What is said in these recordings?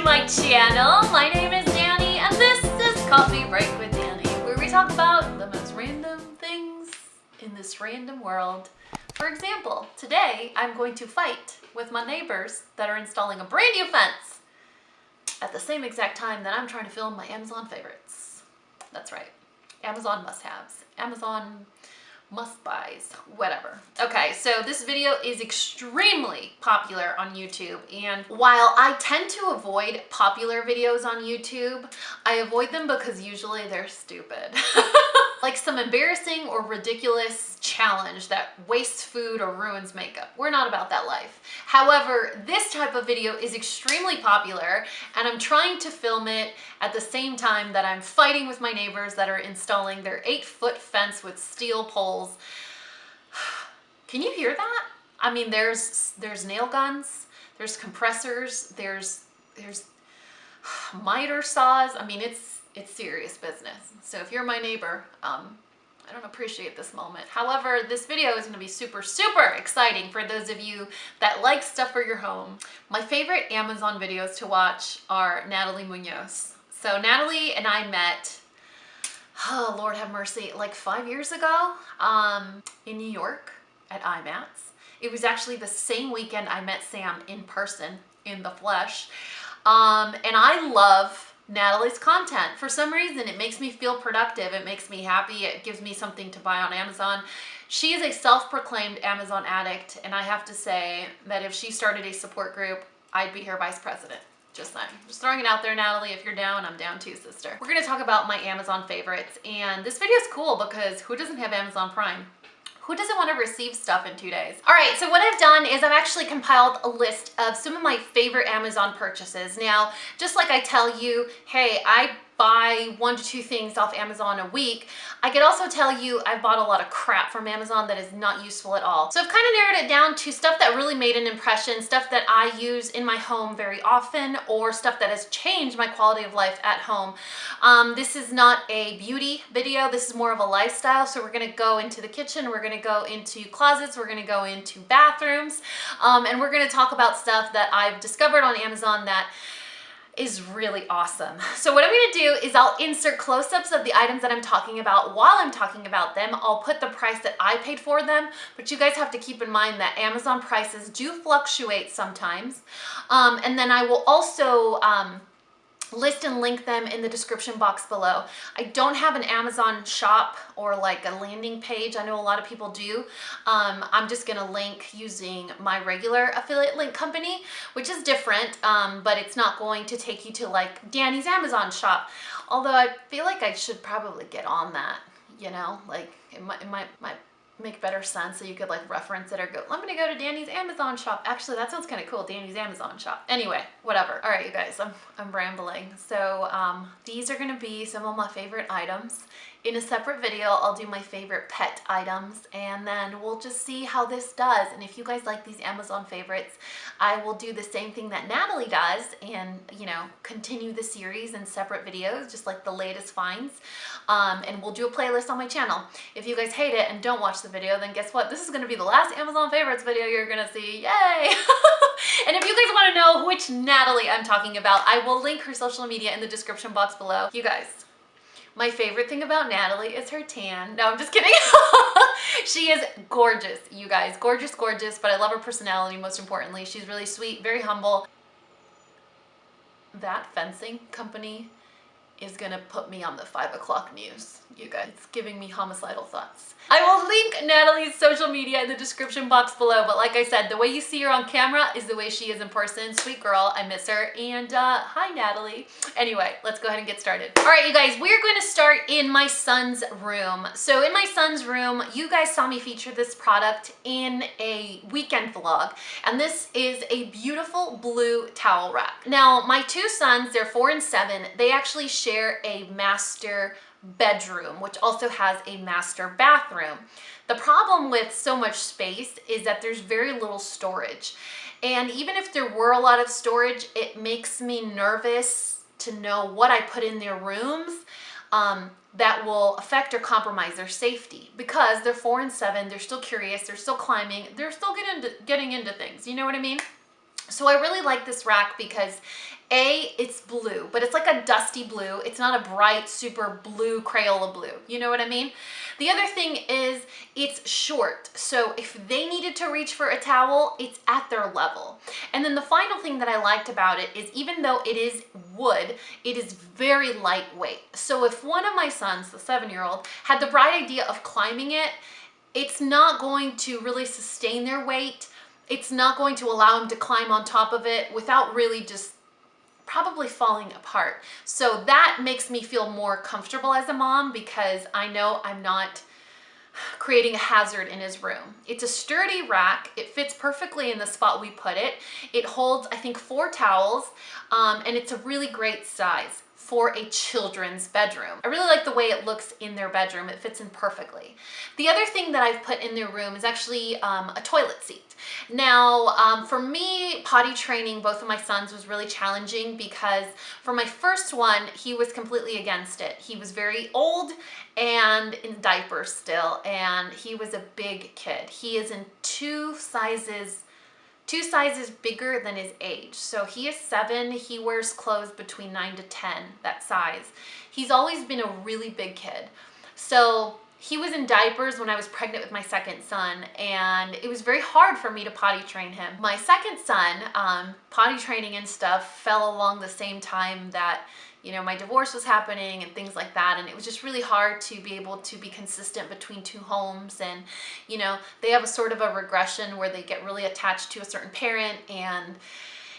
my channel. My name is Dani and this is Coffee Break with Dani, where we talk about the most random things in this random world. For example, today I'm going to fight with my neighbors that are installing a brand new fence at the same exact time that I'm trying to film my Amazon favorites. That's right, Amazon must-haves, Amazon must-buys, whatever. Okay, so this video is extremely popular on YouTube, and while I tend to avoid popular videos on YouTube, I avoid them because usually they're stupid. Like some embarrassing or ridiculous challenge that wastes food or ruins makeup. We're not about that life. However, this type of video is extremely popular, and I'm trying to film it at the same time that I'm fighting with my neighbors that are installing their 8-foot fence with steel poles. Can you hear that? I mean, there's nail guns, there's compressors, there's miter saws. I mean, it's serious business. So if you're my neighbor, I don't appreciate this moment. However, this video is gonna be super exciting for those of you that like stuff for your home. My favorite Amazon videos to watch are Nathalie Munoz. So Nathalie and I met, oh Lord have mercy, like 5 years ago in New York at IMATS. It was actually the same weekend I met Sam in person, in the flesh. And I love Nathalie's content. For some reason, it makes me feel productive. It makes me happy. It gives me something to buy on Amazon. She is a self-proclaimed Amazon addict, and I have to say that if she started a support group, I'd be her vice president. Just saying. Just throwing it out there, Nathalie. If you're down, I'm down too, sister. We're gonna talk about my Amazon favorites, and this video is cool because who doesn't have Amazon Prime? Who doesn't want to receive stuff in 2 days? All right, so what I've done is I've actually compiled a list of some of my favorite Amazon purchases. Now, just like I tell you, hey, I buy 1 to 2 things off Amazon a week, I could also tell you I've bought a lot of crap from Amazon that is not useful at all. So I've kind of narrowed it down to stuff that really made an impression, stuff that I use in my home very often, or stuff that has changed my quality of life at home. This is not a beauty video, this is more of a lifestyle, so we're gonna go into the kitchen, we're gonna go into closets, we're gonna go into bathrooms, and we're gonna talk about stuff that I've discovered on Amazon that is really awesome. So what I'm gonna do is I'll insert close-ups of the items that I'm talking about while I'm talking about them. I'll put the price that I paid for them, but you guys have to keep in mind that Amazon prices do fluctuate sometimes. And then I will also list and link them in the description box below. I don't have an Amazon shop or like a landing page. I know a lot of people do. I'm just gonna link using my regular affiliate link company, which is different, but it's not going to take you to like Dani's Amazon shop. Although I feel like I should probably get on that, you know, like it might make better sense, so you could like reference it or go, I'm gonna go to Dani's Amazon shop. Actually, that sounds kind of cool, Dani's Amazon shop. Anyway, whatever. All right, you guys, I'm rambling. So these are gonna be some of my favorite items. In a separate video, I'll do my favorite pet items, and then we'll just see how this does. And if you guys like these Amazon favorites, I will do the same thing that Nathalie does and, you know, continue the series in separate videos, just like the latest finds. And we'll do a playlist on my channel. If you guys hate it and don't watch the video, then guess what? This is gonna be the last Amazon favorites video you're gonna see. Yay! And if you guys wanna know which Nathalie I'm talking about, I will link her social media in the description box below. You guys, my favorite thing about Nathalie is her tan. No, I'm just kidding. She is gorgeous, you guys. Gorgeous, but I love her personality most importantly. She's really sweet, very humble. That fencing company is gonna put me on the 5 o'clock news, you guys. It's giving me homicidal thoughts. I will link Nathalie's social media in the description box below, but like I said, the way you see her on camera is the way she is in person. Sweet girl, I miss her, and hi Nathalie. Anyway, let's go ahead and get started. All right, you guys, we're going to start in my son's room. So in my son's room, you guys saw me feature this product in a weekend vlog, and this is a beautiful blue towel rack. Now, my 2 sons, they're 4 and 7, they actually share a master bedroom, which also has a master bathroom. The problem with so much space is that there's very little storage. And even if there were a lot of storage, it makes me nervous to know what I put in their rooms that will affect or compromise their safety, because they're 4 and 7, they're still curious, they're still climbing, they're still getting into things, you know what I mean? So I really like this rack because A, it's blue, but it's like a dusty blue. It's not a bright, super blue Crayola blue. You know what I mean? The other thing is it's short. So if they needed to reach for a towel, it's at their level. And then the final thing that I liked about it is even though it is wood, it is very lightweight. So if one of my sons, the 7-year-old, had the bright idea of climbing it, it's not going to really sustain their weight. It's not going to allow them to climb on top of it without really just probably falling apart. So that makes me feel more comfortable as a mom because I know I'm not creating a hazard in his room. It's a sturdy rack. It fits perfectly in the spot we put it. It holds, I think, 4 towels, and it's a really great size for a children's bedroom. I really like the way it looks in their bedroom. It fits in perfectly. The other thing that I've put in their room is actually a toilet seat. Now, for me, potty training both of my sons was really challenging because for my first one, he was completely against it. He was very old and in diapers still, and he was a big kid. He is in two sizes bigger than his age. So he is 7, he wears clothes between 9 to 10, that size. He's always been a really big kid. So he was in diapers when I was pregnant with my second son, and it was very hard for me to potty train him. My second son, potty training and stuff fell along the same time that, you know, my divorce was happening and things like that, and it was just really hard to be able to be consistent between 2 homes. And you know, they have a sort of a regression where they get really attached to a certain parent, and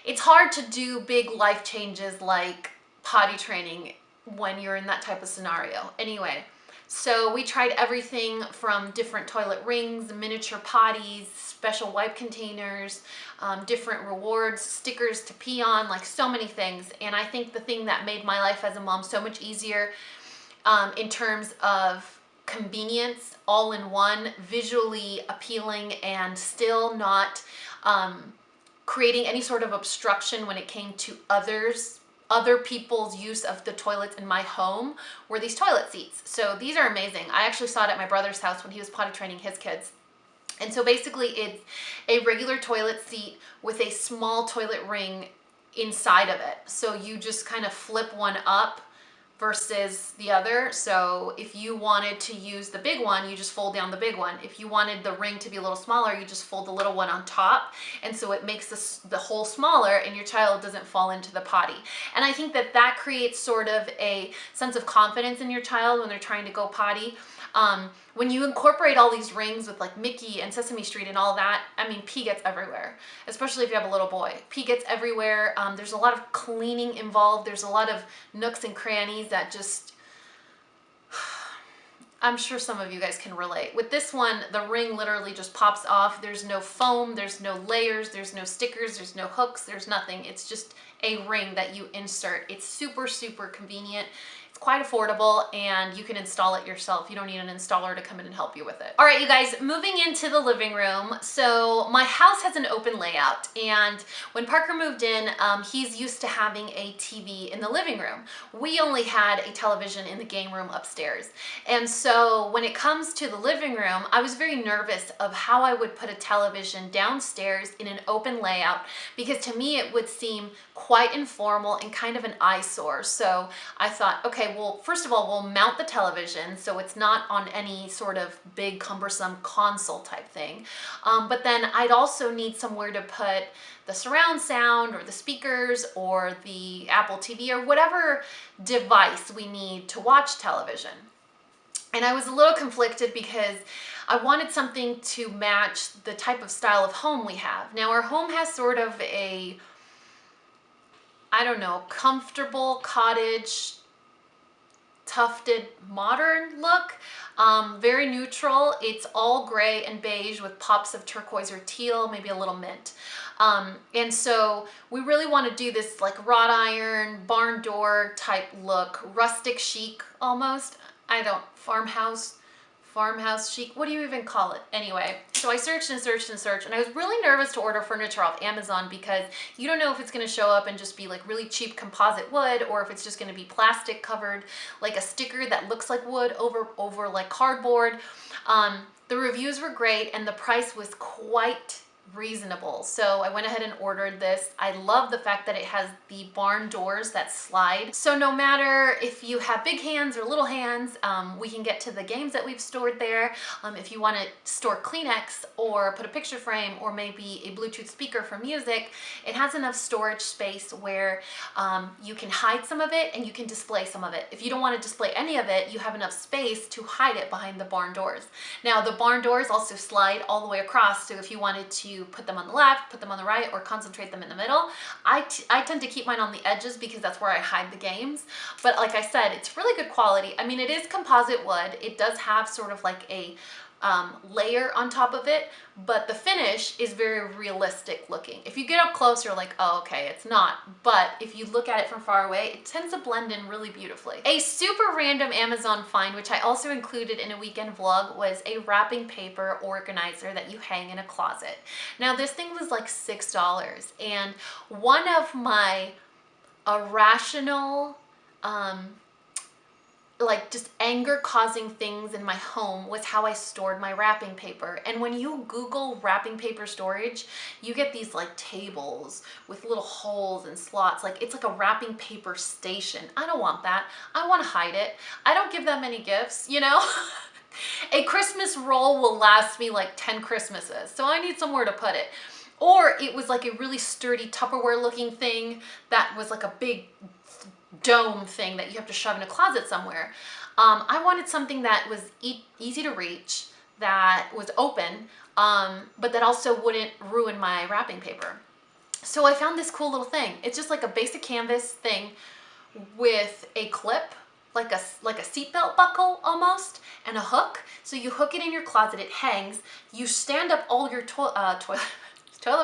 it's hard to do big life changes like potty training when you're in that type of scenario. Anyway, so we tried everything from different toilet rings, miniature potties, special wipe containers, different rewards, stickers to pee on, like so many things. And I think the thing that made my life as a mom so much easier in terms of convenience, all in one, visually appealing, and still not creating any sort of obstruction when it came to other people's use of the toilets in my home, were these toilet seats. So these are amazing. I actually saw it at my brother's house when he was potty training his kids. And so basically it's a regular toilet seat with a small toilet ring inside of it. So you just kind of flip one up versus the other. So if you wanted to use the big one, you just fold down the big one. If you wanted the ring to be a little smaller, you just fold the little one on top. And so it makes the hole smaller and your child doesn't fall into the potty. And I think that that creates sort of a sense of confidence in your child when they're trying to go potty. When you incorporate all these rings with like Mickey and Sesame Street and all that, I mean, pee gets everywhere, especially if you have a little boy. Pee gets everywhere. There's a lot of cleaning involved. There's a lot of nooks and crannies that just, I'm sure some of you guys can relate. With this one, the ring literally just pops off. There's no foam, there's no layers, there's no stickers, there's no hooks, there's nothing. It's just a ring that you insert. It's super, super convenient. Quite affordable, and you can install it yourself. You don't need an installer to come in and help you with it. All right, you guys, moving into the living room. So my house has an open layout, and when Parker moved in, he's used to having a TV in the living room. We only had a television in the game room upstairs. And so when it comes to the living room, I was very nervous of how I would put a television downstairs in an open layout, because to me it would seem quite informal and kind of an eyesore. So I thought, okay, well, first of all, we'll mount the television so it's not on any sort of big cumbersome console type thing. But then I'd also need somewhere to put the surround sound or the speakers or the Apple TV or whatever device we need to watch television. And I was a little conflicted because I wanted something to match the type of style of home we have. Now our home has sort of a, I don't know, comfortable cottage, tufted modern look, very neutral. It's all gray and beige with pops of turquoise or teal, maybe a little mint. And so we really want to do this like wrought iron, barn door type look, rustic chic almost. I don't, farmhouse chic, what do you even call it? Anyway, so I searched and searched and searched, and I was really nervous to order furniture off Amazon because you don't know if it's going to show up and just be like really cheap composite wood, or if it's just going to be plastic covered like a sticker that looks like wood over like cardboard. The reviews were great and the price was quite reasonable. So I went ahead and ordered this. I love the fact that it has the barn doors that slide. So no matter if you have big hands or little hands, we can get to the games that we've stored there. If you want to store Kleenex or put a picture frame or maybe a Bluetooth speaker for music, it has enough storage space where you can hide some of it and you can display some of it. If you don't want to display any of it, you have enough space to hide it behind the barn doors. Now the barn doors also slide all the way across, so if you wanted to put them on the left, put them on the right, or concentrate them in the middle, I tend to keep mine on the edges because that's where I hide the games. But like I said, it's really good quality. I mean, it is composite wood. It does have sort of like a layer on top of it, but the finish is very realistic looking. If you get up close, you're like, oh, okay, it's not. But if you look at it from far away, it tends to blend in really beautifully. A super random Amazon find, which I also included in a weekend vlog, was a wrapping paper organizer that you hang in a closet. Now this thing was like $6, and one of my irrational, like just anger causing things in my home was how I stored my wrapping paper. And when you Google wrapping paper storage, you get these like tables with little holes and slots. Like it's like a wrapping paper station. I don't want that. I want to hide it. I don't give that many gifts, you know? A Christmas roll will last me like 10 Christmases. So I need somewhere to put it. Or it was like a really sturdy Tupperware looking thing that was like a big dome thing that you have to shove in a closet somewhere. I wanted something that was easy to reach, that was open, but that also wouldn't ruin my wrapping paper. So I found this cool little thing. It's just like a basic canvas thing with a clip, like a seatbelt buckle almost, and a hook. So you hook it in your closet, it hangs. You stand up all your toilet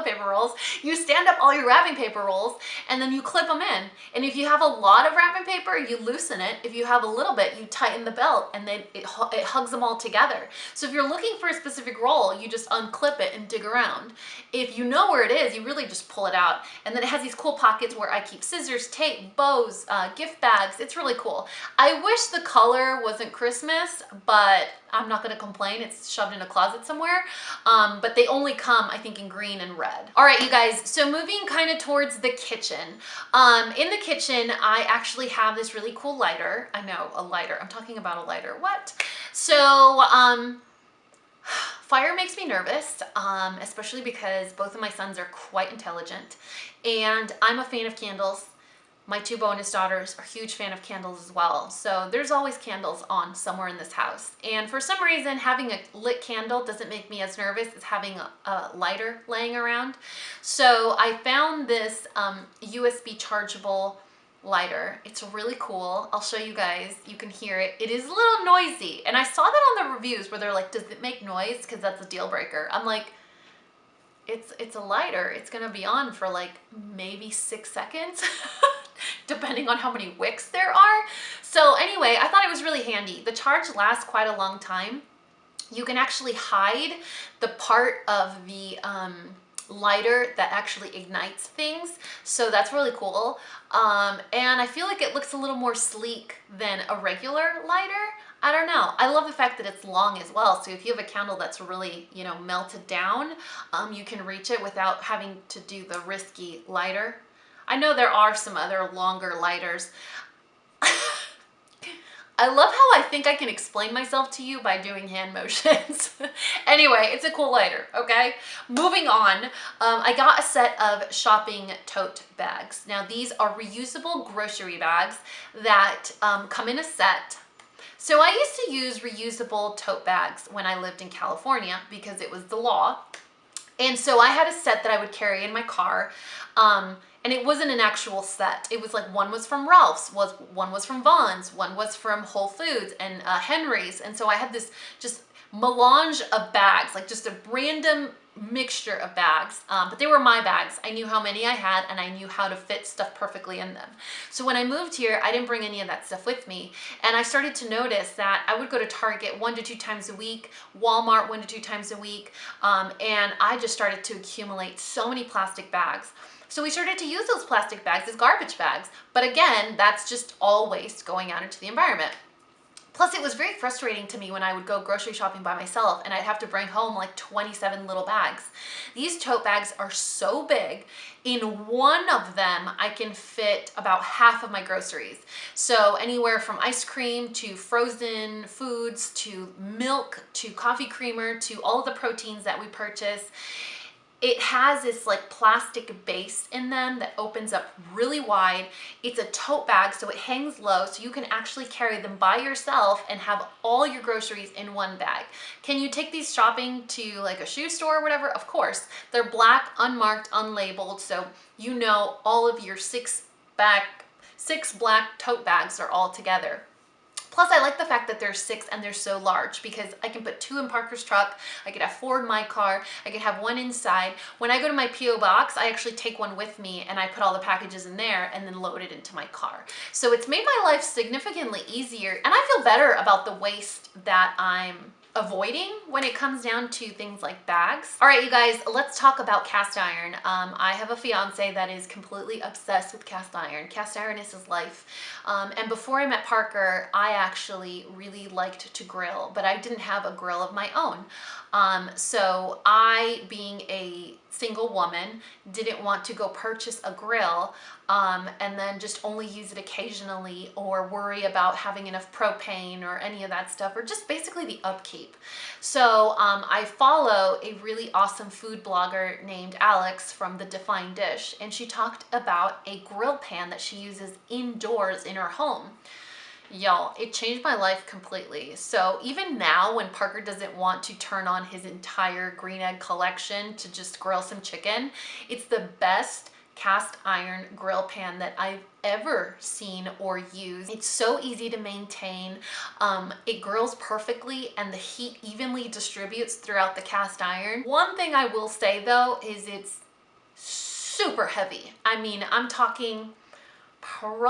paper rolls, you stand up all your wrapping paper rolls, and then you clip them in. And if you have a lot of wrapping paper, you loosen it. If you have a little bit, you tighten the belt, and then it hugs them all together. So if you're looking for a specific roll, you just unclip it and dig around. If you know where it is, you really just pull it out. And then it has these cool pockets where I keep scissors, tape, bows, gift bags. It's really cool. I wish the color wasn't Christmas, but I'm not gonna complain. It's shoved in a closet somewhere. But they only come, I think, in green and red. All right, you guys, so moving kind of towards the kitchen. In the kitchen, I actually have this really cool lighter. I know, a lighter. I'm talking about a lighter. What? So, fire makes me nervous, especially because both of my sons are quite intelligent, and I'm a fan of candles. My two bonus daughters are a huge fan of candles as well. So there's always candles on somewhere in this house. And for some reason, having a lit candle doesn't make me as nervous as having a lighter laying around. So I found this USB chargeable lighter. It's really cool. I'll show you guys. You can hear it. It is a little noisy. And I saw that on the reviews where they're like, does it make noise? Because that's a deal breaker. I'm like, it's a lighter. It's gonna be on for like maybe 6 seconds. Depending on how many wicks there are. So anyway, I thought it was really handy. The charge lasts quite a long time. You can actually hide the part of the lighter that actually ignites things. So that's really cool. And I feel like it looks a little more sleek than a regular lighter. I don't know. I love the fact that it's long as well. So if you have a candle that's really, you know, melted down, you can reach it without having to do the risky lighter. I know there are some other longer lighters. I love how I think I can explain myself to you by doing hand motions. Anyway, it's a cool lighter, okay? Moving on, I got a set of shopping tote bags. Now these are reusable grocery bags that come in a set. So I used to use reusable tote bags when I lived in California because it was the law. And so I had a set that I would carry in my car. And it wasn't an actual set. It was like one was from Ralph's, one was from Vaughn's, one was from Whole Foods and Henry's. And so I had this just melange of bags, like just a random mixture of bags. But they were my bags. I knew how many I had and I knew how to fit stuff perfectly in them. So when I moved here, I didn't bring any of that stuff with me. And I started to notice that I would go to Target 1 to 2 times a week, Walmart 1 to 2 times a week. And I just started to accumulate so many plastic bags. So we started to use those plastic bags as garbage bags. But again, that's just all waste going out into the environment. Plus, it was very frustrating to me when I would go grocery shopping by myself and I'd have to bring home like 27 little bags. These tote bags are so big. In one of them, I can fit about half of my groceries. So anywhere from ice cream to frozen foods to milk to coffee creamer to all of the proteins that we purchase. It has this like plastic base in them that opens up really wide. It's a tote bag, so it hangs low, so you can actually carry them by yourself and have all your groceries in one bag. Can you take these shopping to like a shoe store or whatever? Of course. They're black, unmarked, unlabeled, so you know all of your six black tote bags are all together. Plus, I like the fact that there's 6 and they're so large because I can put 2 in Parker's truck, I could have 4 in my car, I could have 1 inside. When I go to my P.O. box, I actually take one with me and I put all the packages in there and then load it into my car. So it's made my life significantly easier, and I feel better about the waste that I'm avoiding when it comes down to things like bags. All right, you guys, let's talk about cast iron. I have a fiance that is completely obsessed with cast iron. Cast iron is his life. And before I met Parker, I actually really liked to grill, but I didn't have a grill of my own. So I, being a single woman, didn't want to go purchase a grill and then just only use it occasionally or worry about having enough propane or any of that stuff, or just basically the upkeep. So I follow a really awesome food blogger named Alex from The Defined Dish, and she talked about a grill pan that she uses indoors in her home. Y'all, it changed my life completely. So even now, when Parker doesn't want to turn on his entire green egg collection to just grill some chicken, it's the best cast iron grill pan that I've ever seen or used. It's so easy to maintain. It grills perfectly and the heat evenly distributes throughout the cast iron. One thing I will say though is it's super heavy. I mean, I'm talking probably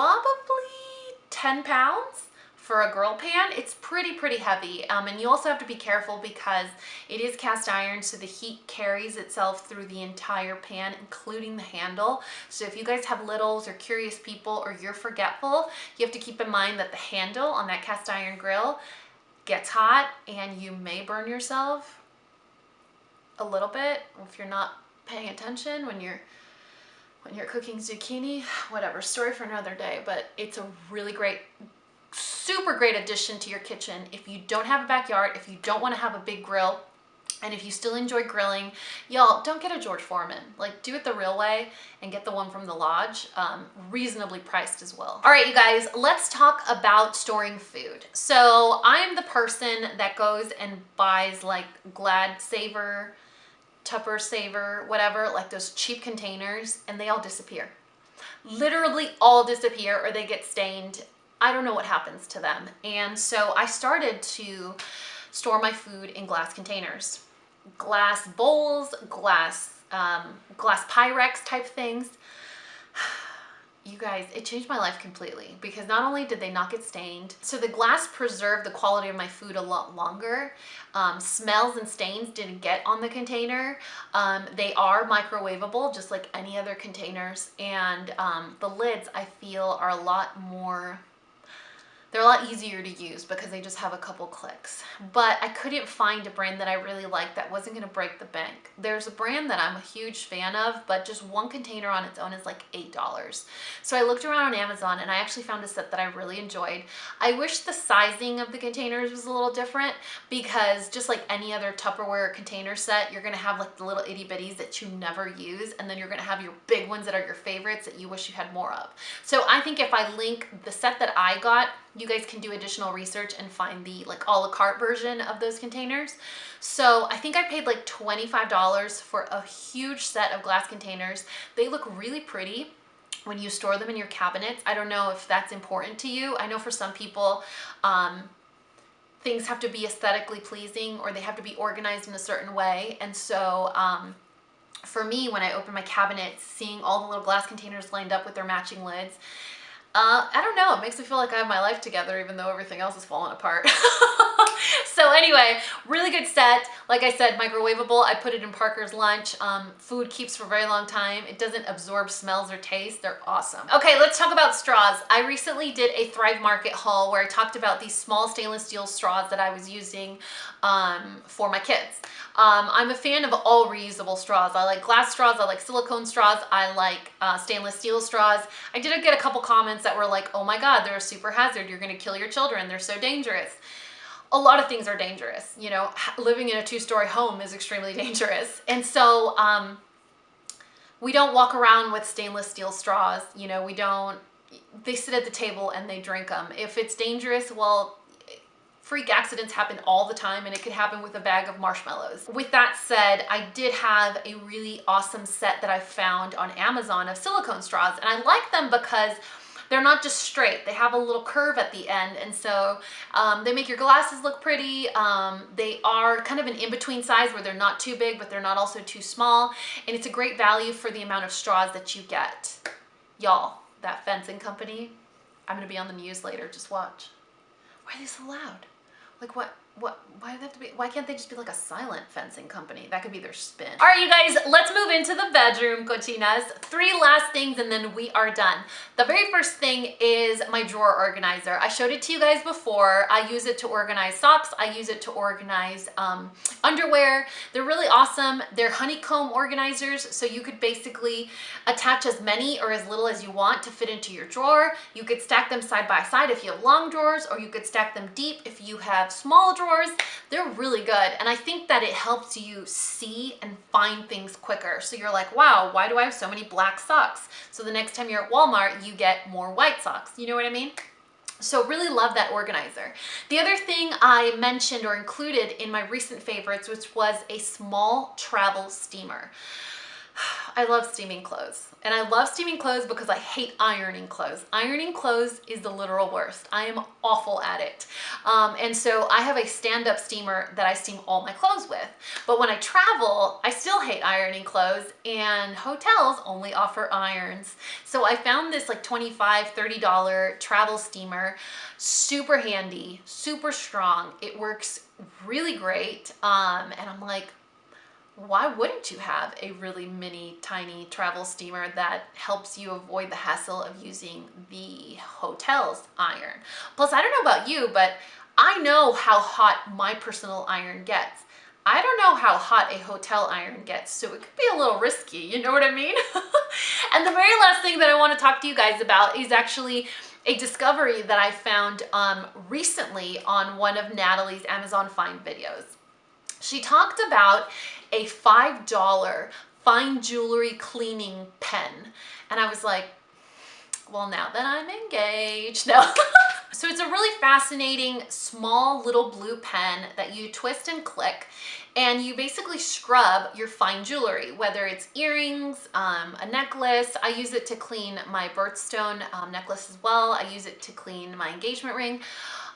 10 pounds for a grill pan. It's pretty heavy. And you also have to be careful because it is cast iron, so the heat carries itself through the entire pan, including the handle. So if you guys have littles or curious people or you're forgetful, you have to keep in mind that the handle on that cast iron grill gets hot and you may burn yourself a little bit if you're not paying attention when you're cooking zucchini. Whatever, story for another day. But it's a really great, super great addition to your kitchen if you don't have a backyard, if you don't want to have a big grill, and if you still enjoy grilling. Y'all, don't get a George Foreman. Like, do it the real way and get the one from the Lodge, reasonably priced as well. All right, you guys, let's talk about storing food. So I'm the person that goes and buys like Glad Saver, Tupper Saver, whatever, like those cheap containers, and they all disappear. Literally all disappear, or they get stained. I don't know what happens to them. And so I started to store my food in glass containers. Glass bowls, glass Pyrex type things. You guys, it changed my life completely because not only did they not get stained, so the glass preserved the quality of my food a lot longer. Smells and stains didn't get on the container. They are microwavable just like any other containers, and the lids I feel are a lot more, they're a lot easier to use because they just have a couple clicks. But I couldn't find a brand that I really liked that wasn't gonna break the bank. There's a brand that I'm a huge fan of, but just one container on its own is like $8. So I looked around on Amazon and I actually found a set that I really enjoyed. I wish the sizing of the containers was a little different because just like any other Tupperware container set, you're gonna have like the little itty bitties that you never use, and then you're gonna have your big ones that are your favorites that you wish you had more of. So I think if I link the set that I got, you guys can do additional research and find the like a la carte version of those containers. So I think I paid like $25 for a huge set of glass containers. They look really pretty when you store them in your cabinets. I don't know if that's important to you. I know for some people, things have to be aesthetically pleasing or they have to be organized in a certain way. And so for me, when I open my cabinets, seeing all the little glass containers lined up with their matching lids, I don't know, it makes me feel like I have my life together even though everything else is falling apart. So anyway, really good set. Like I said, microwavable. I put it in Parker's lunch. Food keeps for a very long time. It doesn't absorb smells or taste. They're awesome. Okay, let's talk about straws. I recently did a Thrive Market haul where I talked about these small stainless steel straws that I was using for my kids. I'm a fan of all reusable straws. I like glass straws, I like silicone straws, I like stainless steel straws. I did get a couple comments that were like, oh my God, they're a super hazard. You're gonna kill your children. They're so dangerous. A lot of things are dangerous. You know, living in a 2-story home is extremely dangerous. And so we don't walk around with stainless steel straws. You know, they sit at the table and they drink them. If it's dangerous, well, freak accidents happen all the time, and it could happen with a bag of marshmallows. With that said, I did have a really awesome set that I found on Amazon of silicone straws, and I like them because they're not just straight. They have a little curve at the end, and so they make your glasses look pretty. They are kind of an in-between size where they're not too big, but they're not also too small, and it's a great value for the amount of straws that you get. Y'all, that fencing company, I'm gonna be on the news later, just watch. Why are they so loud? Like why do they have to be, why can't they just be like a silent fencing company? That could be their spin. All right, you guys, let's move into the bedroom cochinas. 3 last things and then we are done. The very first thing is my drawer organizer. I showed it to you guys before. I use it to organize socks. I use it to organize underwear. They're really awesome. They're honeycomb organizers, so you could basically attach as many or as little as you want to fit into your drawer. You could stack them side by side if you have long drawers, or you could stack them deep if you have small drawers. They're really good, and I think that it helps you see and find things quicker. So you're like, wow, why do I have so many black socks? So the next time you're at Walmart, you get more white socks. You know what I mean? So really love that organizer. The other thing I mentioned or included in my recent favorites, which was a small travel steamer. I love steaming clothes, and I love steaming clothes because I hate ironing clothes. Ironing clothes is the literal worst. I am awful at it. And so I have a stand-up steamer that I steam all my clothes with. But when I travel, I still hate ironing clothes, and hotels only offer irons. So I found this like $25, $30 travel steamer, super handy, super strong. It works really great. And I'm like, why wouldn't you have a really mini, tiny travel steamer that helps you avoid the hassle of using the hotel's iron? Plus, I don't know about you, but I know how hot my personal iron gets. I don't know how hot a hotel iron gets, so it could be a little risky, you know what I mean? And the very last thing that I want to talk to you guys about is actually a discovery that I found recently on one of Nathalie's Amazon Find videos. She talked about a $5 fine jewelry cleaning pen. And I was like, well, now that I'm engaged, no. So it's a really fascinating small little blue pen that you twist and click, and you basically scrub your fine jewelry, whether it's earrings, a necklace. I use it to clean my birthstone necklace as well. I use it to clean my engagement ring.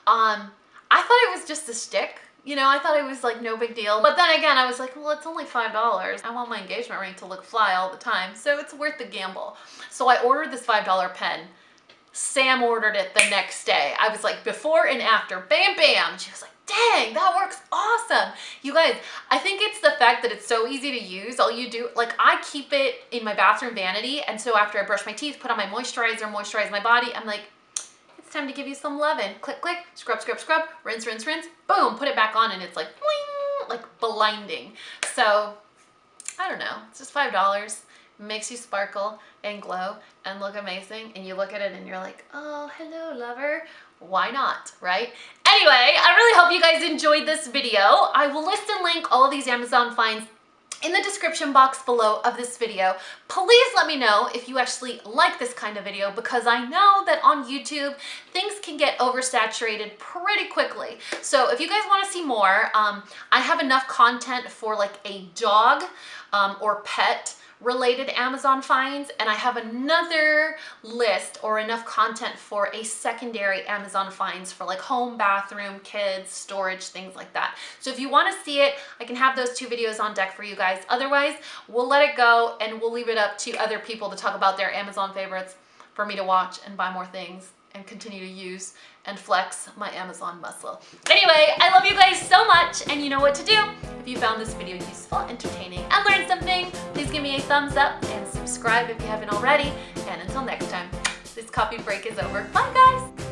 I thought it was just a stick. You know, I thought it was like no big deal. But then again, I was like, well, it's only $5. I want my engagement ring to look fly all the time, so it's worth the gamble. So I ordered this $5 pen. Sam ordered it the next day. I was like, before and after, bam, bam. She was like, dang, that works awesome. You guys, I think it's the fact that it's so easy to use. All you do, like I keep it in my bathroom vanity, and so after I brush my teeth, put on my moisturizer, moisturize my body, I'm like, it's time to give you some lovin'. Click, click, scrub, scrub, scrub, rinse, rinse, rinse, boom, put it back on, and it's like, bling, like blinding. So, I don't know, it's just $5. Makes you sparkle and glow and look amazing, and you look at it and you're like, oh, hello, lover. Why not, right? Anyway, I really hope you guys enjoyed this video. I will list and link all of these Amazon finds in the description box below of this video. Please let me know if you actually like this kind of video, because I know that on YouTube, things can get oversaturated pretty quickly. So if you guys want to see more, I have enough content for like a dog or pet related Amazon finds, and I have another list or enough content for a secondary Amazon finds for like home, bathroom, kids, storage, things like that. So if you want to see it, I can have those 2 videos on deck for you guys. Otherwise, we'll let it go and we'll leave it up to other people to talk about their Amazon favorites for me to watch and buy more things and continue to use and flex my Amazon muscle. Anyway, I love you guys so much, and you know what to do. If you found this video useful, entertaining, and learned something, please give me a thumbs up and subscribe if you haven't already. And until next time, this coffee break is over. Bye guys!